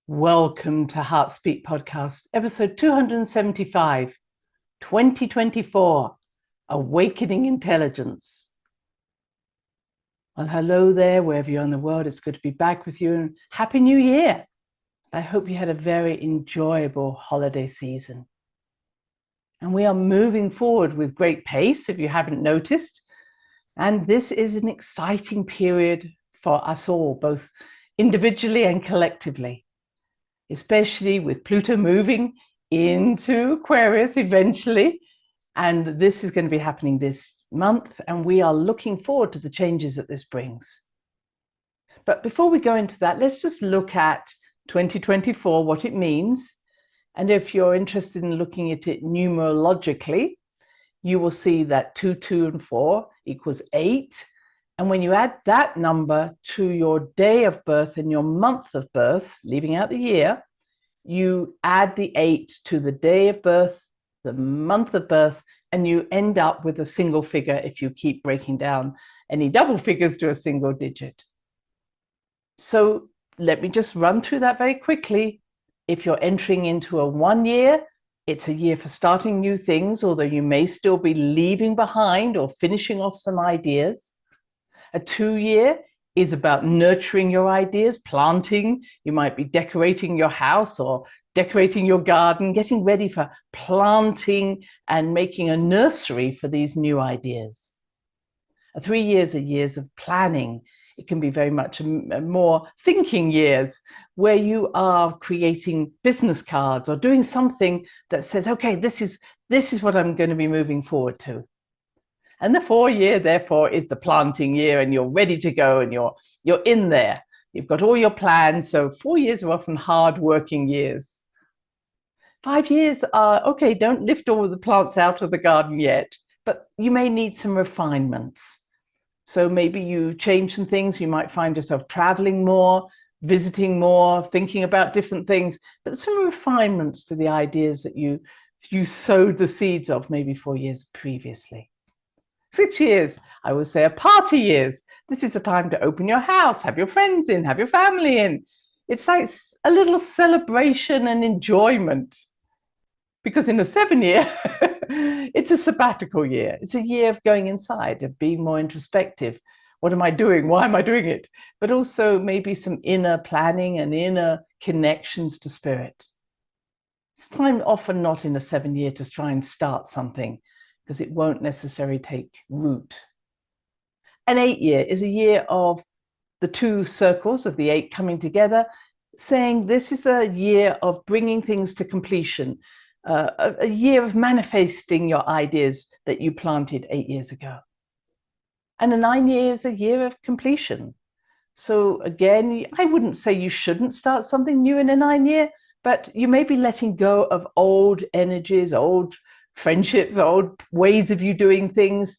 Welcome to Heart Speak Podcast, episode 275, 2024, Awakening Intelligence. Well, hello there, wherever you are in the world. It's good to be back with you, and Happy New Year. I hope you had a very enjoyable holiday season. And we are moving forward with great pace, if you haven't noticed. And this is an exciting period for us all, both individually and collectively. Especially with Pluto moving into Aquarius eventually. And this is going to be happening this month, and we are looking forward to the changes that this brings. But before we go into that, let's just look at 2024, what it means. And if you're interested in looking at it numerologically, you will see that 2, 2, and 4 equals 8. And when you add that number to your day of birth and your month of birth, leaving out the year, you add the 8 to the day of birth, the month of birth, and you end up with a single figure if you keep breaking down any double figures to a single digit. So let me just run through that very quickly. If you're entering into a 1 year, it's a year for starting new things, although you may still be leaving behind or finishing off some ideas. A 2 year is about nurturing your ideas, planting. You might be decorating your house or decorating your garden, getting ready for planting and making a nursery for these new ideas. A 3 years are years of planning. It can be very much more thinking years, where you are creating business cards or doing something that says, okay, this is what I'm going to be moving forward to. And the 4 year, therefore, is the planting year, and you're ready to go, and you're in there. You've got all your plans. So 4 years are often hard working years. 5 years are, okay, don't lift all of the plants out of the garden yet, but you may need some refinements. So maybe you change some things. You might find yourself traveling more, visiting more, thinking about different things, but some refinements to the ideas that you sowed the seeds of maybe 4 years previously. 6 years, I would say, are party years. This is a time to open your house, have your friends in, have your family in. It's like a little celebration and enjoyment. Because in a 7 year, it's a sabbatical year. It's a year of going inside, of being more introspective. What am I doing? Why am I doing it? But also maybe some inner planning and inner connections to spirit. It's time often not in a 7 year to try and start something, because it won't necessarily take root. An 8 year is a year of the 2 circles of the 8 coming together, saying this is a year of bringing things to completion, a year of manifesting your ideas that you planted 8 years ago. And a 9 year is a year of completion. So again, I wouldn't say you shouldn't start something new in a 9 year, but you may be letting go of old energies, old friendships, old ways of you doing things,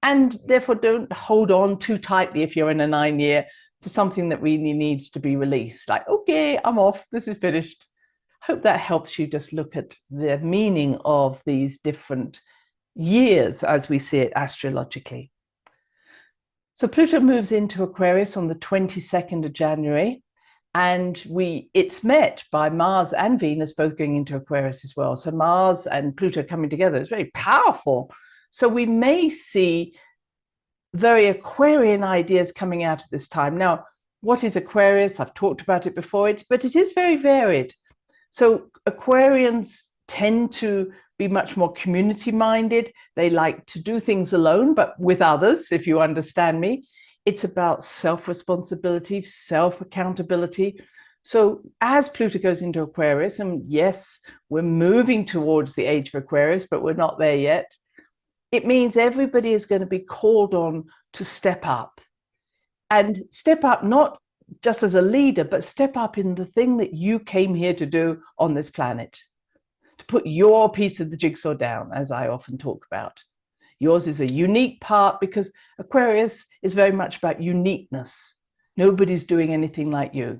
and therefore don't hold on too tightly if you're in a 9 year to something that really needs to be released. Like, okay, I'm off, this is finished. Hope that helps you just look at the meaning of these different years as we see it astrologically. So Pluto moves into Aquarius on the 22nd of January. And it's met by Mars and Venus both going into Aquarius as well. So Mars and Pluto coming together is very powerful. So we may see very Aquarian ideas coming out at this time. Now, what is Aquarius? I've talked about it before, but it is very varied. So Aquarians tend to be much more community-minded. They like to do things alone, but with others, if you understand me. It's about self-responsibility, self-accountability. So as Pluto goes into Aquarius, and yes, we're moving towards the age of Aquarius, but we're not there yet, it means everybody is going to be called on to step up. And step up not just as a leader, but step up in the thing that you came here to do on this planet. To put your piece of the jigsaw down, as I often talk about. Yours is a unique part, because Aquarius is very much about uniqueness. Nobody's doing anything like you.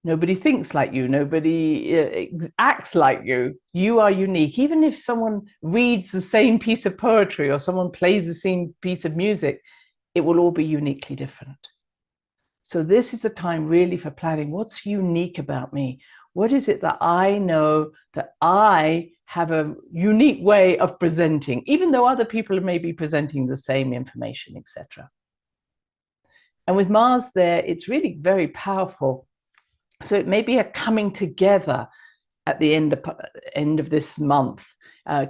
Nobody thinks like you. Nobody acts like you. You are unique. Even if someone reads the same piece of poetry or someone plays the same piece of music, it will all be uniquely different. So this is the time really for planning. What's unique about me? What is it that I know that I have a unique way of presenting, even though other people may be presenting the same information, etc. And with Mars there, it's really very powerful. So it may be a coming together at the end of this month,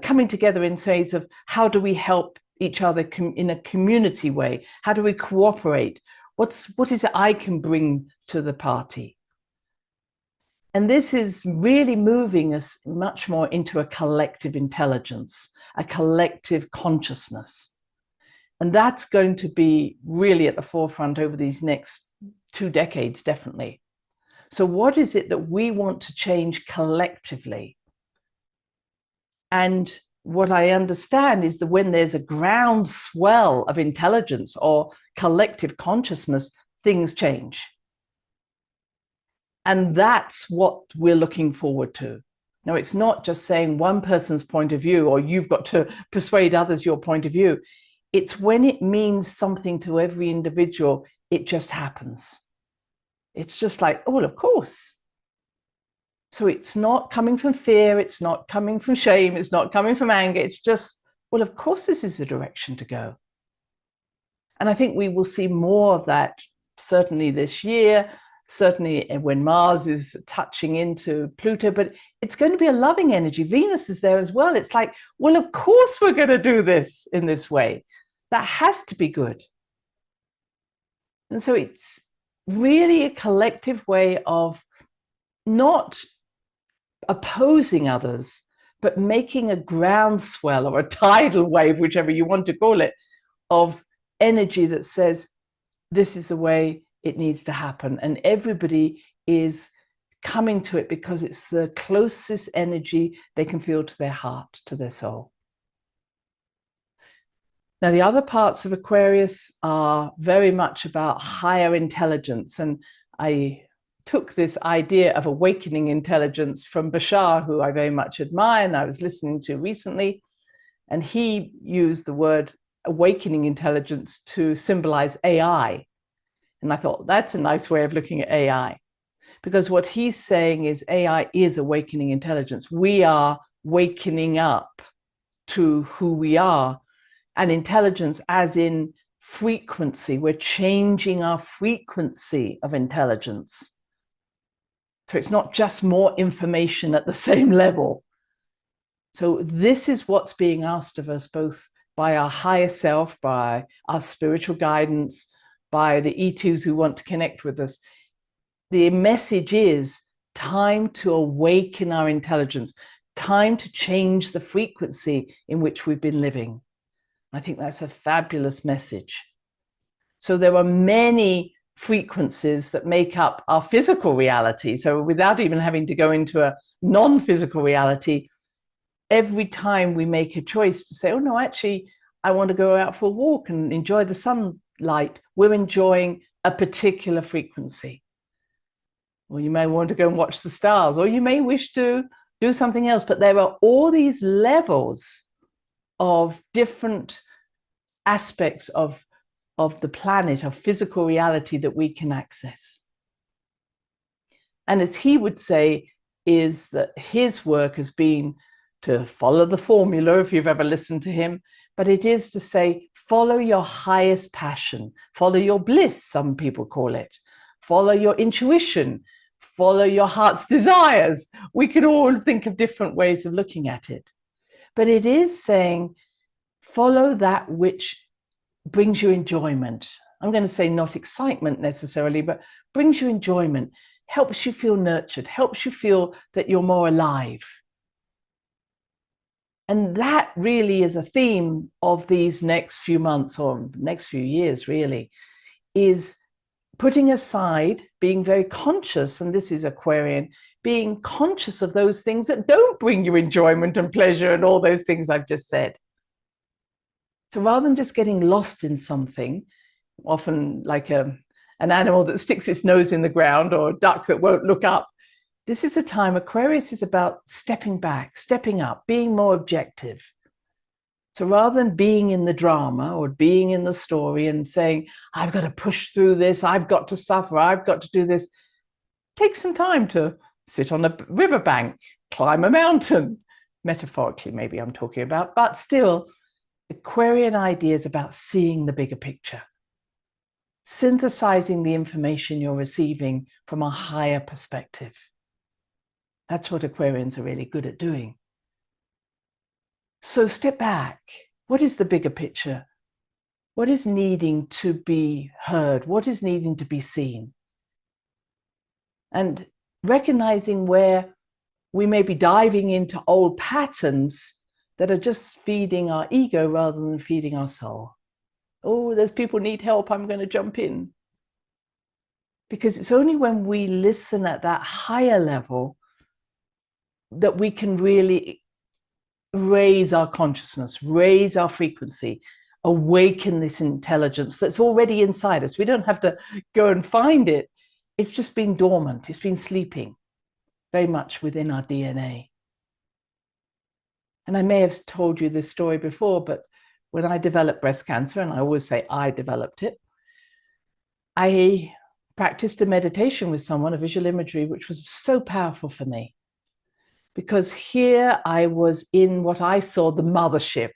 coming together in ways of how do we help each other in a community way? How do we cooperate? What is it I can bring to the party? And this is really moving us much more into a collective intelligence, a collective consciousness. And that's going to be really at the forefront over these next 2 decades, definitely. So what is it that we want to change collectively? And what I understand is that when there's a groundswell of intelligence or collective consciousness, things change. And that's what we're looking forward to. Now, it's not just saying one person's point of view, or you've got to persuade others your point of view. It's when it means something to every individual, it just happens. It's just like, oh, well, of course. So it's not coming from fear, it's not coming from shame, it's not coming from anger, it's just, well, of course this is the direction to go. And I think we will see more of that certainly this year, certainly when Mars is touching into Pluto, but it's going to be a loving energy. Venus is there as well. It's like, well, of course we're going to do this in this way. That has to be good. And so it's really a collective way of not opposing others, but making a groundswell or a tidal wave, whichever you want to call it, of energy that says, this is the way it needs to happen. And everybody is coming to it because it's the closest energy they can feel to their heart, to their soul. Now, the other parts of Aquarius are very much about higher intelligence. And I took this idea of awakening intelligence from Bashar, who I very much admire and I was listening to recently. And he used the word awakening intelligence to symbolize AI. And I thought, that's a nice way of looking at AI. Because what he's saying is AI is awakening intelligence. We are wakening up to who we are. And intelligence as in frequency. We're changing our frequency of intelligence. So it's not just more information at the same level. So this is what's being asked of us, both by our higher self, by our spiritual guidance, by the E2s who want to connect with us. The message is time to awaken our intelligence, time to change the frequency in which we've been living. I think that's a fabulous message. So there are many frequencies that make up our physical reality. So without even having to go into a non-physical reality, every time we make a choice to say, oh no, actually, I want to go out for a walk and enjoy the sunlight, we're enjoying a particular frequency. Or you may want to go and watch the stars, or you may wish to do something else, but there are all these levels of different aspects of the planet, of physical reality that we can access. And as he would say, is that his work has been to follow the formula, if you've ever listened to him, but it is to say, follow your highest passion, follow your bliss, some people call it, follow your intuition, follow your heart's desires. We can all think of different ways of looking at it. But it is saying, follow that which brings you enjoyment. I'm going to say not excitement necessarily, but brings you enjoyment, helps you feel nurtured, helps you feel that you're more alive. And that really is a theme of these next few months or next few years, really, is putting aside, being very conscious, and this is Aquarian, being conscious of those things that don't bring you enjoyment and pleasure and all those things I've just said. So rather than just getting lost in something, often like an animal that sticks its nose in the ground or a duck that won't look up, this is a time, Aquarius is about stepping back, stepping up, being more objective. So rather than being in the drama or being in the story and saying, I've got to push through this, I've got to suffer, I've got to do this, take some time to sit on a riverbank, climb a mountain, metaphorically maybe I'm talking about, but still, Aquarian ideas about seeing the bigger picture, synthesizing the information you're receiving from a higher perspective. That's what Aquarians are really good at doing. So step back. What is the bigger picture? What is needing to be heard? What is needing to be seen? And recognizing where we may be diving into old patterns that are just feeding our ego rather than feeding our soul. Oh, those people need help, I'm going to jump in. Because it's only when we listen at that higher level that we can really raise our consciousness, raise our frequency, awaken this intelligence that's already inside us. We don't have to go and find it. It's just been dormant. It's been sleeping very much within our DNA. And I may have told you this story before, but when I developed breast cancer, and I always say I developed it, I practiced a meditation with someone, a visual imagery, which was so powerful for me. Because here I was in what I saw the mothership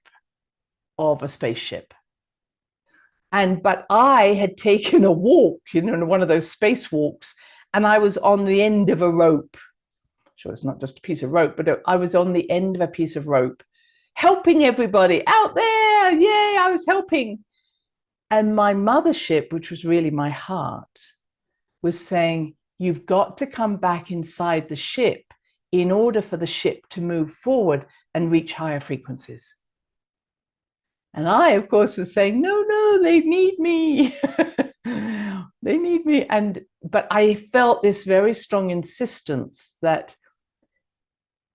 of a spaceship. But I had taken a walk, one of those space walks, and I was on the end of a rope. Sure, it's not just a piece of rope, but I was on the end of a piece of rope, helping everybody out there. Yay, I was helping. And my mothership, which was really my heart, was saying, you've got to come back inside the ship in order for the ship to move forward and reach higher frequencies. And I, of course, was saying, no, they need me. They need me. But I felt this very strong insistence that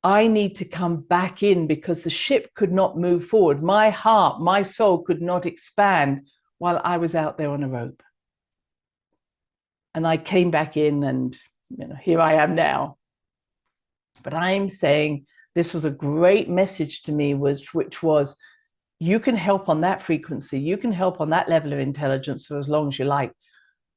I need to come back in because the ship could not move forward. My heart, my soul could not expand while I was out there on a rope. And I came back in and here I am now. But I'm saying this was a great message to me, which was, you can help on that frequency, you can help on that level of intelligence for as long as you like.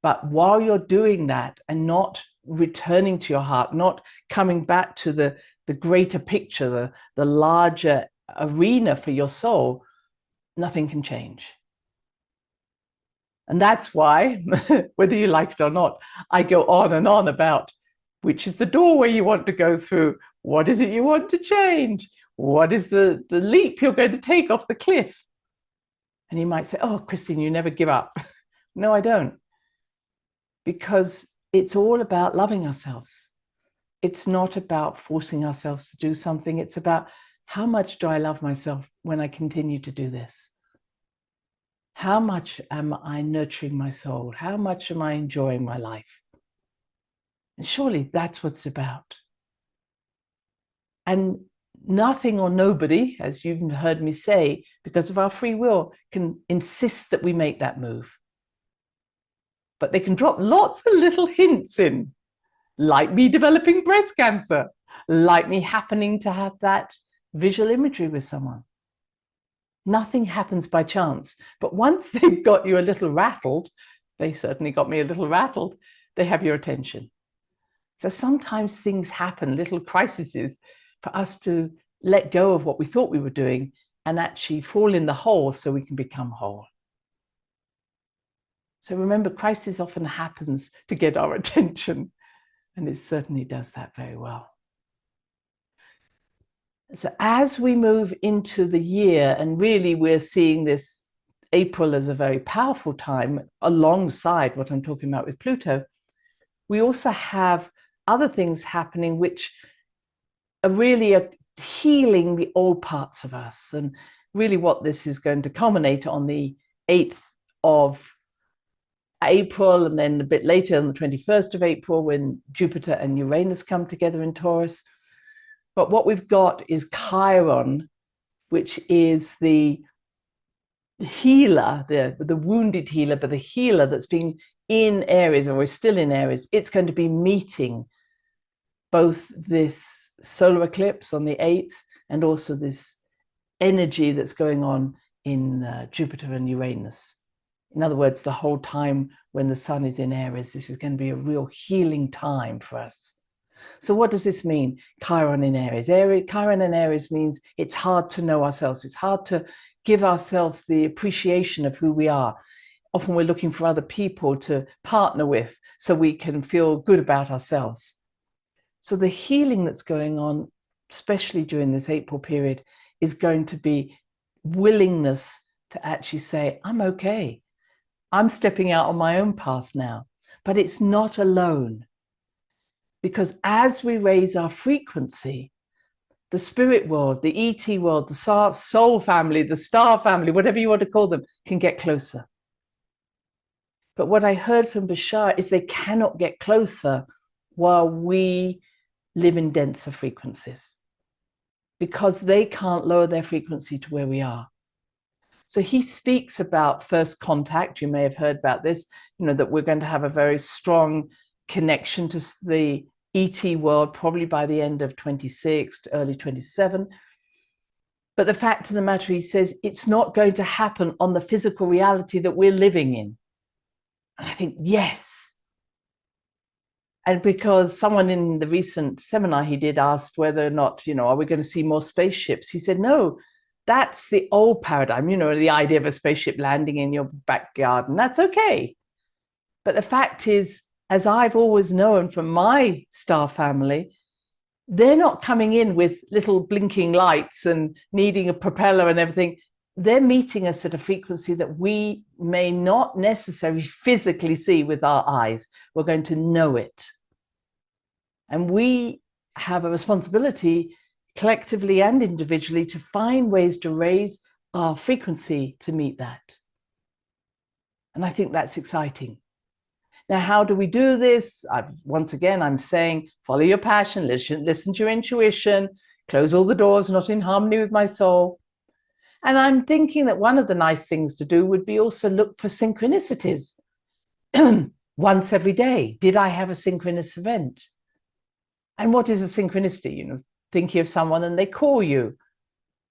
But while you're doing that and not returning to your heart, not coming back to the greater picture, the larger arena for your soul, nothing can change. And that's why, whether you like it or not, I go on and on about which is the doorway you want to go through, what is it you want to change, what is the leap you're going to take off the cliff. And you might say, oh, Christine, you never give up. No, I don't. Because it's all about loving ourselves. It's not about forcing ourselves to do something. It's about, how much do I love myself when I continue to do this? How much am I nurturing my soul? How much am I enjoying my life? And surely that's what it's about. And nothing or nobody, as you've heard me say, because of our free will, can insist that we make that move. But they can drop lots of little hints in, like me developing breast cancer, like me happening to have that visual imagery with someone. Nothing happens by chance. But once they've got you a little rattled, they certainly got me a little rattled, they have your attention. So sometimes things happen, little crises, for us to let go of what we thought we were doing and actually fall in the hole so we can become whole. So remember, crisis often happens to get our attention, and it certainly does that very well. So as we move into the year, and really we're seeing this April as a very powerful time alongside what I'm talking about with Pluto, we also have other things happening which are really healing the old parts of us. And really what this is going to culminate on the 8th of April, and then a bit later on the 21st of April, when Jupiter and Uranus come together in Taurus. But what we've got is Chiron, which is the healer, the wounded healer, but the healer that's been in Aries, or we're still in Aries. It's going to be meeting both this solar eclipse on the 8th and also this energy that's going on in Jupiter and Uranus. In other words, the whole time when the sun is in Aries, this is going to be a real healing time for us. So what does this mean? Chiron in Aries. Chiron in Aries means it's hard to know ourselves. It's hard to give ourselves the appreciation of who we are. Often we're looking for other people to partner with so we can feel good about ourselves. So the healing that's going on, especially during this April period, is going to be willingness to actually say, I'm okay. I'm stepping out on my own path now, but it's not alone. Because as we raise our frequency, the spirit world, the ET world, the soul family, the star family, whatever you want to call them, can get closer. But what I heard from Bashar is they cannot get closer while we live in denser frequencies, because they can't lower their frequency to where we are. So he speaks about first contact. You may have heard about this, that we're going to have a very strong connection to the ET world, probably by the end of 26 to early 27. But the fact of the matter, he says, it's not going to happen on the physical reality that we're living in. And I think, yes. And because someone in the recent seminar he did asked whether or not, are we going to see more spaceships? He said, no, that's the old paradigm, the idea of a spaceship landing in your backyard, and that's okay. But the fact is, as I've always known from my star family, they're not coming in with little blinking lights and needing a propeller and everything. They're meeting us at a frequency that we may not necessarily physically see with our eyes. We're going to know it. And we have a responsibility, collectively and individually, to find ways to raise our frequency to meet that. And I think that's exciting. Now, how do we do this? Once again, I'm saying, follow your passion, listen to your intuition, close all the doors not in harmony with my soul. And I'm thinking that one of the nice things to do would be also look for synchronicities. Once every day, did I have a synchronous event? And what is a synchronicity? Thinking of someone and they call you,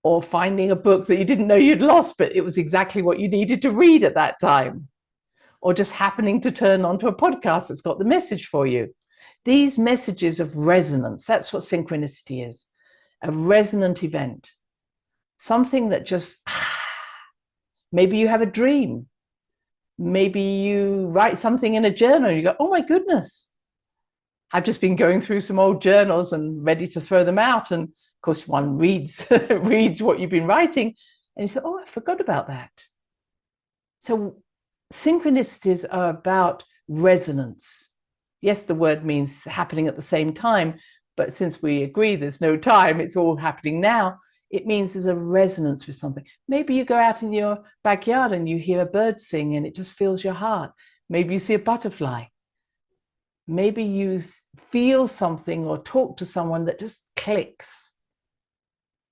or finding a book that you didn't know you'd lost, but it was exactly what you needed to read at that time, or just happening to turn onto a podcast that's got the message for you. These messages of resonance, that's what synchronicity is, a resonant event. Something that just, maybe you have a dream. Maybe you write something in a journal and you go, oh my goodness, I've just been going through some old journals and ready to throw them out. And of course, one reads what you've been writing and you say, oh, I forgot about that. So synchronicities are about resonance. Yes, the word means happening at the same time, but since we agree there's no time, it's all happening now, it means there's a resonance with something. Maybe you go out in your backyard and you hear a bird sing and it just fills your heart. Maybe you see a butterfly. Maybe you feel something or talk to someone that just clicks.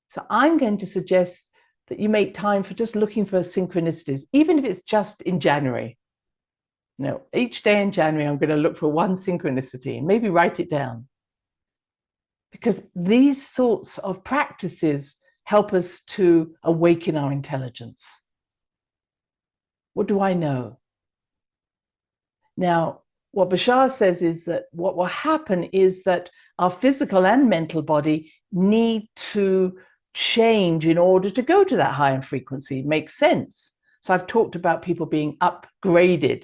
So I'm going to suggest that you make time for just looking for synchronicities, even if it's just in January. Each day in January, I'm going to look for one synchronicity and maybe write it down. Because these sorts of practices help us to awaken our intelligence. What do I know? Now, what Bashar says is that what will happen is that our physical and mental body need to change in order to go to that higher frequency. It makes sense. So I've talked about people being upgraded,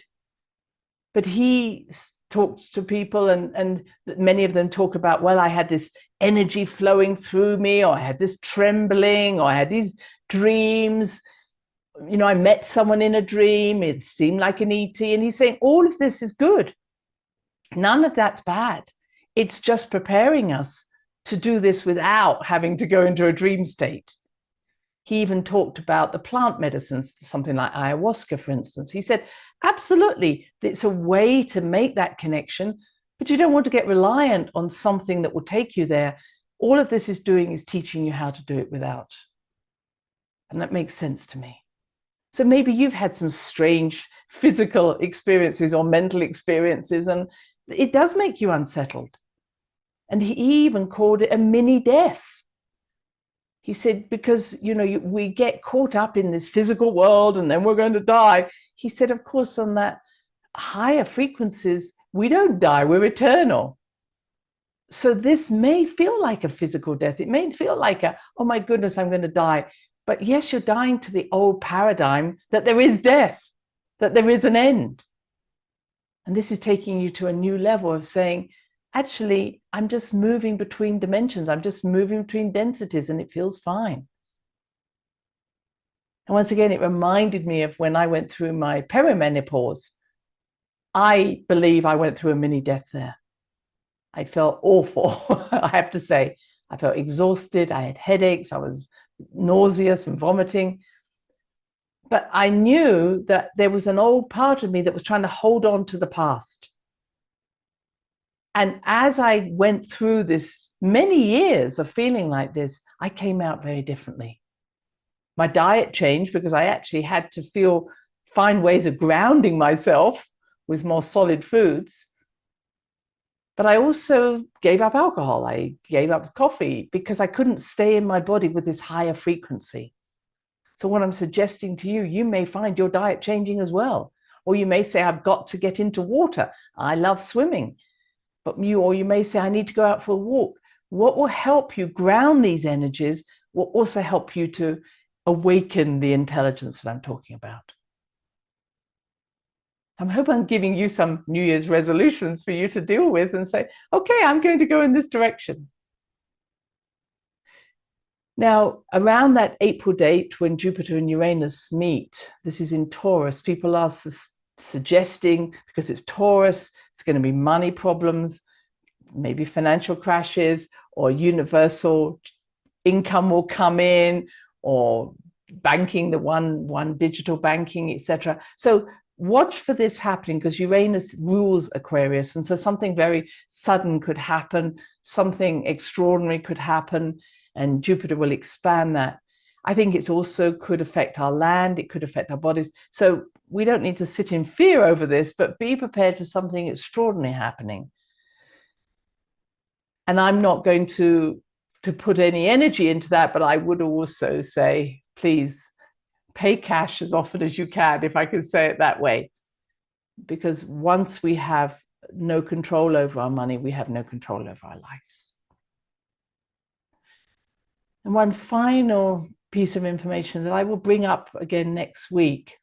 but he talks to people and many of them talk about, well, I had this energy flowing through me, or I had this trembling, or I had these dreams. I met someone in a dream, it seemed like an ET, and he's saying all of this is good. None of that's bad. It's just preparing us to do this without having to go into a dream state. He even talked about the plant medicines, something like ayahuasca, for instance. He said, absolutely, it's a way to make that connection, but you don't want to get reliant on something that will take you there. All of this is doing is teaching you how to do it without. And that makes sense to me. So maybe you've had some strange physical experiences or mental experiences, and it does make you unsettled. And he even called it a mini death. He said, because, we get caught up in this physical world and then we're going to die. He said, of course, on that higher frequencies, we don't die, we're eternal. So this may feel like a physical death. It may feel like oh my goodness, I'm going to die. But yes, you're dying to the old paradigm that there is death, that there is an end. And this is taking you to a new level of saying, actually, I'm just moving between dimensions. I'm just moving between densities and it feels fine. And once again, it reminded me of when I went through my perimenopause. I believe I went through a mini death there. I felt awful, I have to say. I felt exhausted. I had headaches. I was nauseous and vomiting. But I knew that there was an old part of me that was trying to hold on to the past. And as I went through this many years of feeling like this, I came out very differently. My diet changed because I actually had to find ways of grounding myself with more solid foods. But I also gave up alcohol. I gave up coffee because I couldn't stay in my body with this higher frequency. So what I'm suggesting to you, you may find your diet changing as well. Or you may say, I've got to get into water. I love swimming. Or you may say, I need to go out for a walk. What will help you ground these energies will also help you to awaken the intelligence that I'm talking about. I hope I'm giving you some New Year's resolutions for you to deal with and say, okay, I'm going to go in this direction. Now, around that April date when Jupiter and Uranus meet, this is in Taurus, people are suggesting, because it's Taurus, it's going to be money problems, maybe financial crashes, or universal income will come in, or banking, the one digital banking, etc. So watch for this happening, because Uranus rules Aquarius. And so something very sudden could happen, something extraordinary could happen, and Jupiter will expand that. I think it's also could affect our land, it could affect our bodies. So we don't need to sit in fear over this, but be prepared for something extraordinary happening. And I'm not going to put any energy into that, but I would also say, please pay cash as often as you can, if I can say it that way. Because once we have no control over our money, we have no control over our lives. And one final piece of information that I will bring up again next week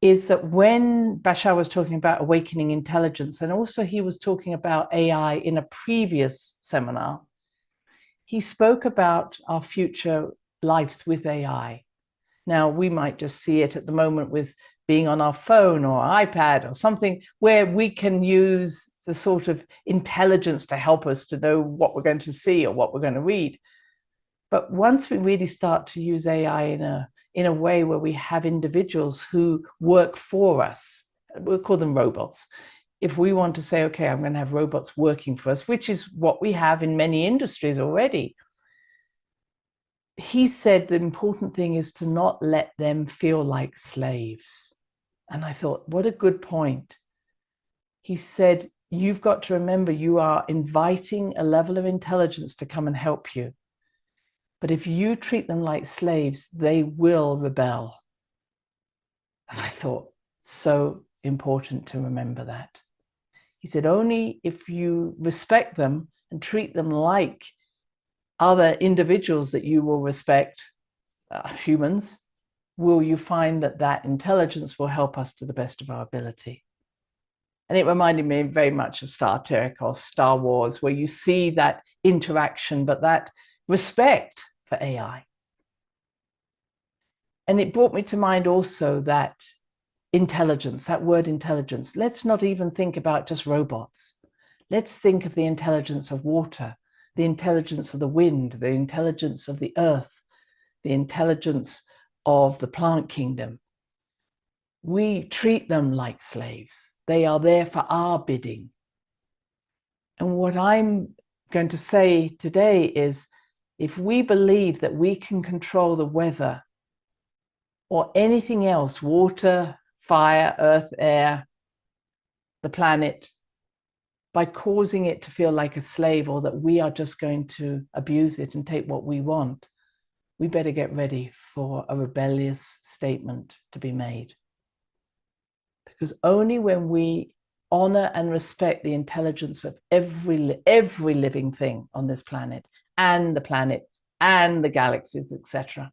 is that when Bashar was talking about awakening intelligence, and also he was talking about AI in a previous seminar, he spoke about our future lives with AI. Now, we might just see it at the moment with being on our phone or iPad or something where we can use the sort of intelligence to help us to know what we're going to see or what we're going to read. But once we really start to use AI in a way where we have individuals who work for us, we'll call them robots. If we want to say, okay, I'm going to have robots working for us, which is what we have in many industries already, he said the important thing is to not let them feel like slaves. And I thought, what a good point. He said, you've got to remember you are inviting a level of intelligence to come and help you. But if you treat them like slaves, they will rebel. And I thought, so important to remember that. He said, only if you respect them and treat them like other individuals that you will respect, humans, will you find that intelligence will help us to the best of our ability. And it reminded me very much of Star Trek or Star Wars, where you see that interaction, but that respect for AI. And it brought me to mind also that intelligence, that word intelligence. Let's not even think about just robots. Let's think of the intelligence of water, the intelligence of the wind, the intelligence of the earth, the intelligence of the plant kingdom. We treat them like slaves. They are there for our bidding. And what I'm going to say today is, if we believe that we can control the weather or anything else, water, fire, earth, air, the planet, by causing it to feel like a slave, or that we are just going to abuse it and take what we want, we better get ready for a rebellious statement to be made. Because only when we honor and respect the intelligence of every living thing on this planet and the galaxies, etc.,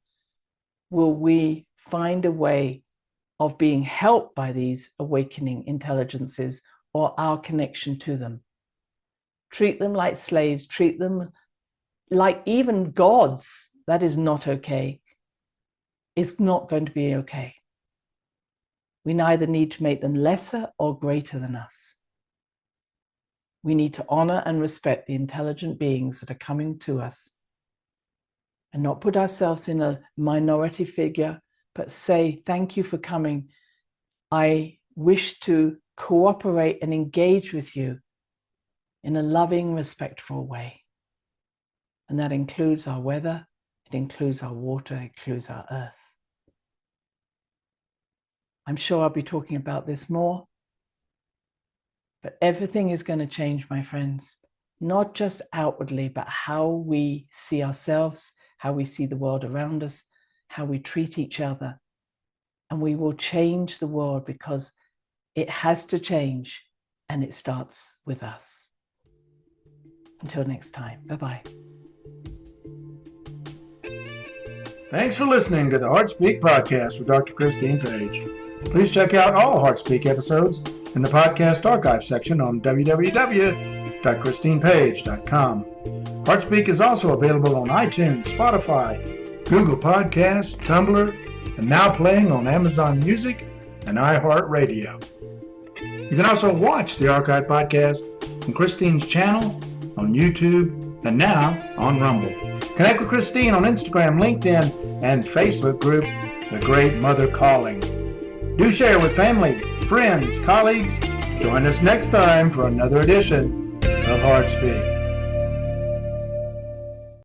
will we find a way of being helped by these awakening intelligences or our connection to them. Treat them like slaves, treat them like even gods. That is not okay. It's not going to be okay. We neither need to make them lesser or greater than us. We need to honor and respect the intelligent beings that are coming to us and not put ourselves in a minority figure, but say, thank you for coming. I wish to cooperate and engage with you in a loving, respectful way. And that includes our weather, it includes our water, it includes our earth. I'm sure I'll be talking about this more, but everything is going to change, my friends, not just outwardly, but how we see ourselves, how we see the world around us, how we treat each other. And we will change the world because it has to change, and it starts with us. Until next time, bye-bye. Thanks for listening to the HeartSpeak podcast with Dr. Christine Page. Please check out all HeartSpeak episodes in the podcast archive section on www.christinepage.com. HeartSpeak is also available on iTunes, Spotify, Google Podcasts, Tumblr, and now playing on Amazon Music and iHeart Radio. You can also watch the archive podcast on Christine's channel, on YouTube, and now on Rumble. Connect with Christine on Instagram, LinkedIn, and Facebook group, The Great Mother Calling. Do share with family, friends, colleagues. Join us next time for another edition of HeartSpeak.